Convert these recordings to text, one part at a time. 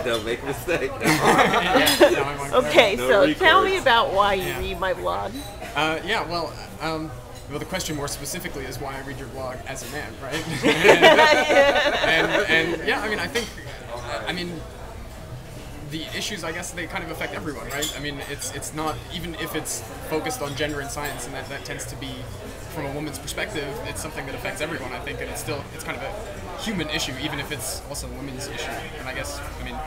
Don't make a mistake. Okay, No so recourse. tell me about why you read my blog. Well, the question more specifically is why I read your blog as a man, right? and yeah, I mean, I think, the issues, I guess, they kind of affect everyone, right? I mean, it's not, even if it's focused on gender and science, and that tends to be, from a woman's perspective, it's something that affects everyone, I think, and it's kind of a human issue, even if it's also a women's issue. And I guess, I mean,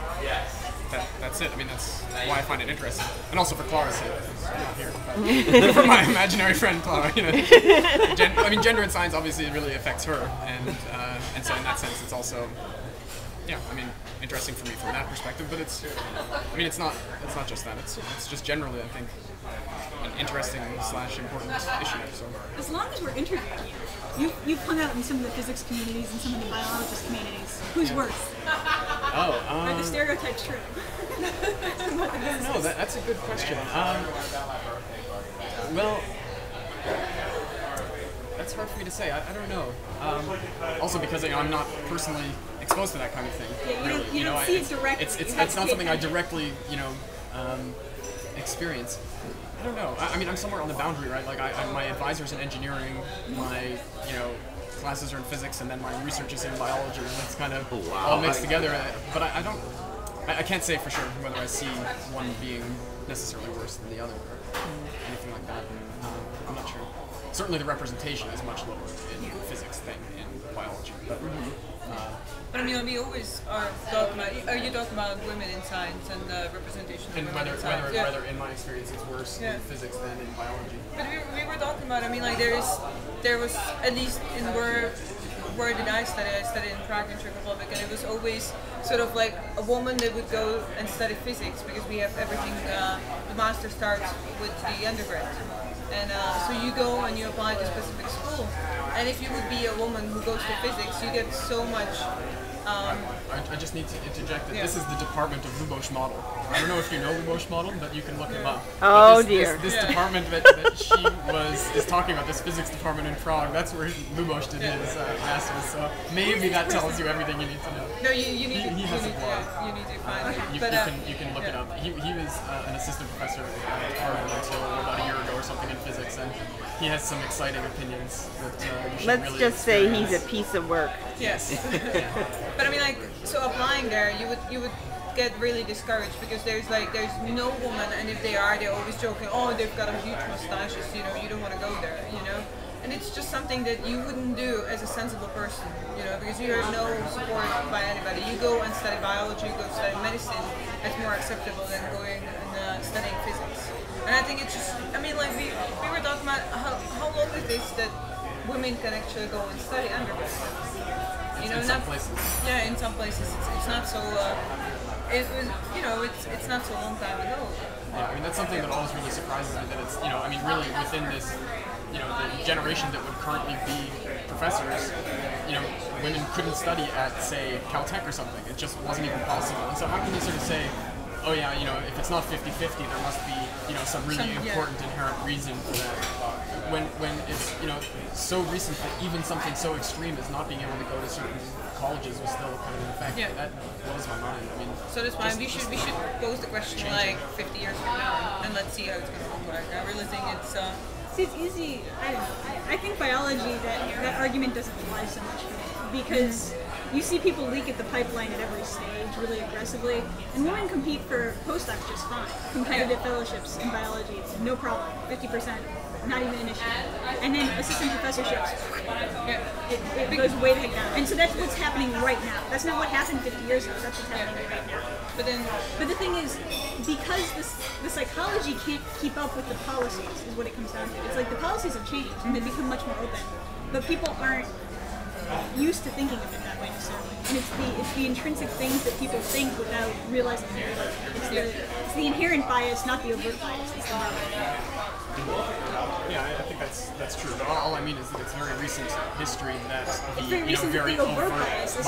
that's it. I mean, that's why I find it interesting. And also for Clara's sake, who's not here. But for my imaginary friend, Clara, you know. Gender and science obviously really affects her, and so in that sense, it's also, interesting for me from that perspective. But it's not just that. It's just generally, I think, an interesting / important issue. So. As long as we're interviewing you've hung out in some of the physics communities and some of the biologist communities. Who's worse? Are the stereotypes true? No, that's a good question. Well, that's hard for me to say. I don't know. Also because I'm not personally exposed to that kind of thing. Yeah, you don't see it directly. It's not something I directly, experience. I don't know. I'm somewhere on the boundary, right? Like my advisor's in engineering, my classes are in physics, and then my research is in biology, and it's kind of all mixed together. But I can't say for sure whether I see one being necessarily worse than the other or anything like that. I'm not sure. Certainly the representation is much lower in physics than in biology. But we always are talking about. Are you talking about women in science and the representation of women in science? Whether in my experience it's worse in physics than in biology. But we were talking about. There was at least in where did I study? I studied in Prague in Czech Republic, and it was always sort of like a woman that would go and study physics because we have everything. The master starts with the undergrad. And so you go and you apply to a specific school. And if you would be a woman who goes to physics, you get so much... I just need to interject that this is the department of Luboš model. I don't know if you know Luboš model, but you can look him up. Oh dear. This department that she is talking about, this physics department in Prague, that's where Luboš did his master's, so maybe that tells you everything you need to know. No, you need he has a blog. You need to find it. You can look it up. He was an assistant professor at Harvard until about a year ago or something in physics, and he has some exciting opinions that you should Let's really just say experience. he's a piece of work. Yes. But so applying there, you would get really discouraged because there's no woman, and if they're always joking, oh, they've got a huge mustaches, you don't want to go there, And it's just something that you wouldn't do as a sensible person, because you have no support by anybody. You go and study biology, you go study medicine, it's more acceptable than going and studying physics. And I think it's just, we were talking about how long is this that women can actually go and study undergrad. In some places. Yeah, in some places it's not so. It was, it's not so long time ago. Yeah, that's something that always really surprises me. That it's, really within this, the generation that would currently be professors, women couldn't study at, say, Caltech or something. It just wasn't even possible. And so how can you sort of say, oh yeah, if it's not 50-50, there must be, some really important inherent reason for that. When it's, so recent that even something so extreme as not being able to go to certain colleges was still kind of in effect. Yeah. That blows my mind. So that's why we should pose the question like 50 years from now, and let's see how it's going to look like. I really think it's... See, it's easy. I don't know. I think biology, that argument doesn't apply so much because you see people leak at the pipeline at every stage really aggressively, and women compete for postdocs just fine. Competitive fellowships in biology, no problem, 50%, not even an issue. And then assistant professorships, it goes way the heck down. And so that's what's happening right now. That's not what happened 50 years ago, that's what's happening right now. But the thing is, because the psychology can't keep up with the policies, is what it comes down to. It's like the policies have changed and they've become much more open, but people aren't used to thinking of it that way necessarily. And it's the intrinsic things that people think without realizing they're like, it's the inherent bias, not the overt bias. It's the Yeah, I think that's true. But all I mean is that it's very recent history that the very overt bias is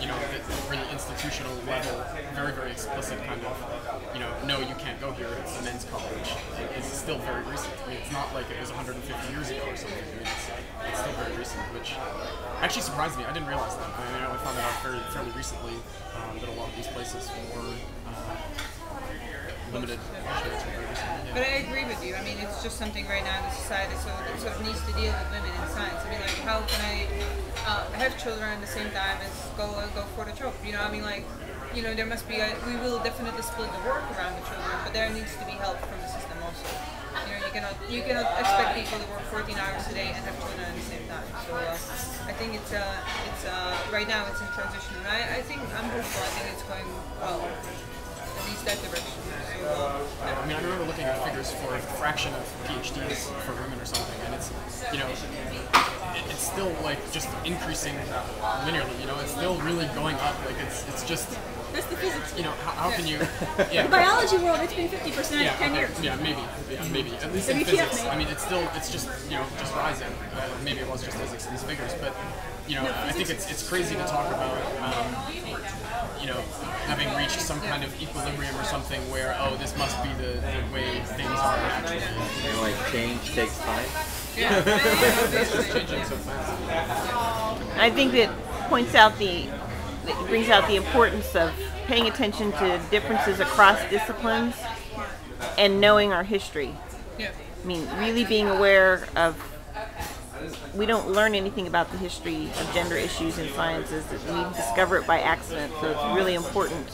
you know, the really institutional level, very, very explicit kind of, you know, no, you can't go here, it's a men's college, is still very recent. I mean, it's not like it was 150 years ago or something. I mean, it's still very recent, which actually surprised me. I didn't realize that. I mean, I found that out fairly recently, that a lot of these places were limited. But I agree with you. I mean, it's just something right now in the society that sort of needs to deal with women in science. I mean, like, how can I have children at the same time as go for the job? You know, I mean, like, you know, there must be we will definitely split the work around the children, but there needs to be help from the system also. You know, you cannot expect people to work 14 hours a day and have children at the same time. So I think it's right now it's in transition, and I think I'm hopeful. I think it's going well. At least that direction. I mean, I remember looking at figures for a fraction of PhDs for women or something, and it's, you know, it's still like just increasing linearly. You know, it's still really going up. Like it's just. That's the physics. You know, how can you? Yeah. The biology world, it's been 50% in 10 years. Yeah, maybe. At least in physics. I mean, it's just, you know, just rising. Maybe it was just physics, these figures, but, you know, I think it's crazy to talk about, you know, having reached some kind of equilibrium or something where, oh, this must be the way things are naturally. And like change takes time. Yeah. It's just changing so fast. I think that it brings out the importance of paying attention to differences across disciplines and knowing our history. Yeah. I mean, really being aware of, we don't learn anything about the history of gender issues in sciences. We discover it by accident, so it's really important.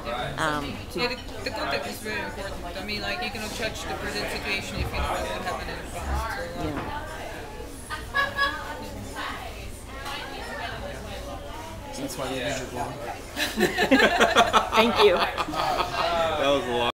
The context is very important. I mean, like, you cannot judge the present situation if you don't know what happened in the past. So, Yeah. That's why we read your blog. Thank you. That was a lot.